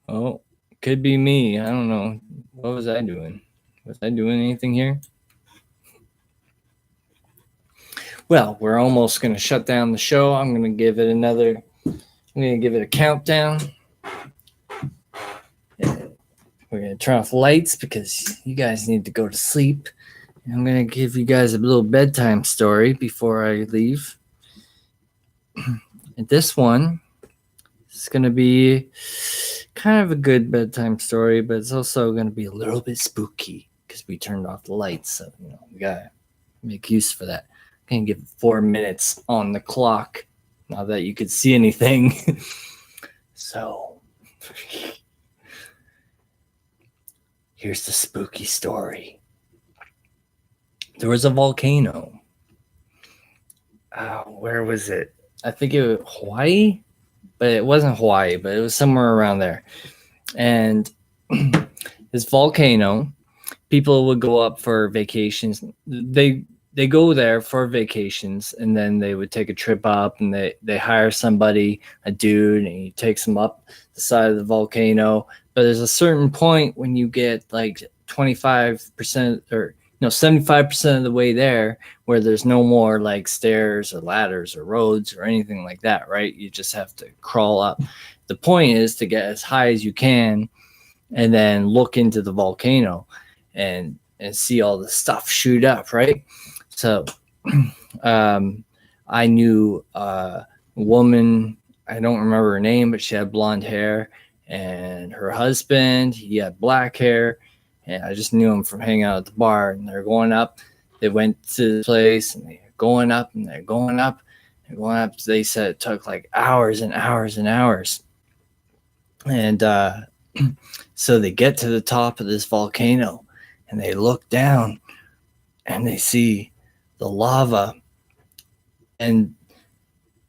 Oh, could be me. I don't know. What was I doing? Was I doing anything here? Well, we're almost going to shut down the show. I'm going to give it a countdown. We're going to turn off lights because you guys need to go to sleep. I'm going to give you guys a little bedtime story before I leave. And this one is going to be kind of a good bedtime story, but it's also going to be a little bit spooky because we turned off the lights. So, we got to make use for that. I'm going to give 4 minutes on the clock. Not that you could see anything. So, here's the spooky story. There was a volcano. Where was it? I think it was Hawaii, but it wasn't Hawaii, but it was somewhere around there. And this volcano, people would go up for vacations. They go there for vacations, and then they would take a trip up, and they hire somebody, a dude, and he takes them up the side of the volcano. But there's a certain point when you get like 25% or 75% of the way there where there's no more like stairs or ladders or roads or anything like that, right? You just have to crawl up. The point is to get as high as you can and then look into the volcano and see all the stuff shoot up, right? So I knew a woman, I don't remember her name, but she had blonde hair, and her husband, he had black hair, and I just knew him from hanging out at the bar. And they're going up. They went to the place, and they're going up, and they're going up, and going up. They said it took like hours and hours and hours. And so they get to the top of this volcano, and they look down, and they see the lava, and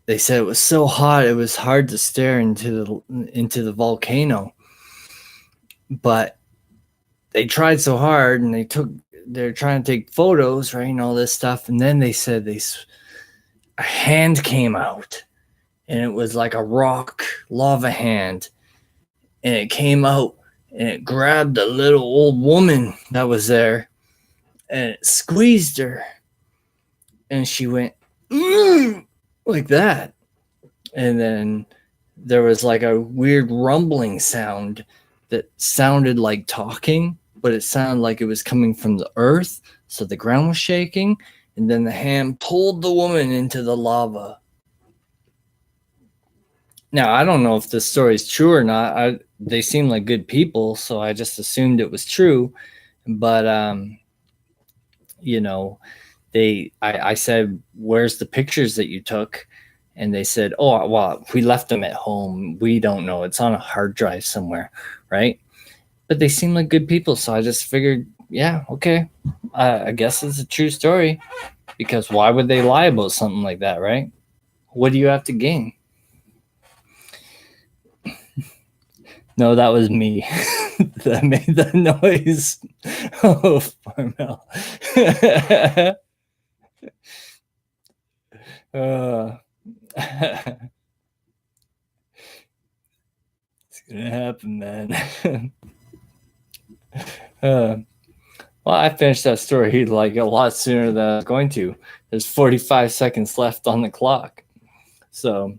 they said it was so hot it was hard to stare into the volcano. But they tried so hard, and they're trying to take photos, right, and all this stuff. And then they said a hand came out, and it was like a rock lava hand, and it came out and it grabbed a little old woman that was there, and it squeezed her, and she went like that. And then there was like a weird rumbling sound that sounded like talking, but it sounded like it was coming from the earth. So the ground was shaking, and then the hand pulled the woman into the lava. Now, I don't know if this story is true or not. They seem like good people, so I just assumed it was true. But, I said, where's the pictures that you took? And they said, oh, well, we left them at home. We don't know. It's on a hard drive somewhere, right? But they seem like good people, so I just figured, yeah, okay. I guess it's a true story, because why would they lie about something like that, right? What do you have to gain? No, that was me that made the noise. Oh, Farmel. Uh, it's gonna happen, man. Well, I finished that story like a lot sooner than I was going to. There's 45 seconds left on the clock. So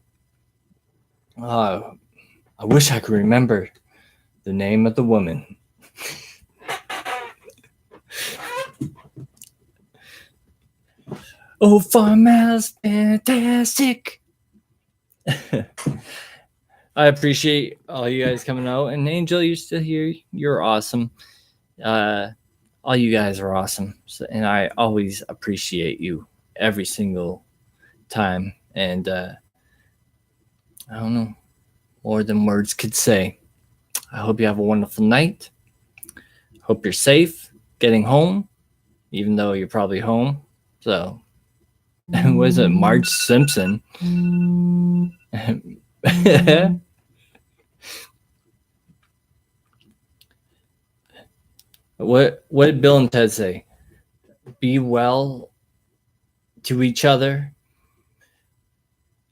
I wish I could remember the name of the woman. Oh, Farmhouse Fantastic. I appreciate all you guys coming out. And Angel, you're still here. You're awesome. All you guys are awesome. So, and I always appreciate you every single time. And I don't know, more than words could say. I hope you have a wonderful night. Hope you're safe getting home, even though you're probably home. So, was it Marge Simpson? What did Bill and Ted say? Be well to each other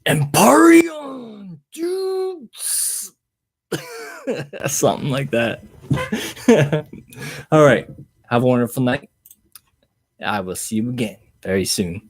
and party on, dudes. Something like that. All right. Have a wonderful night. I will see you again very soon.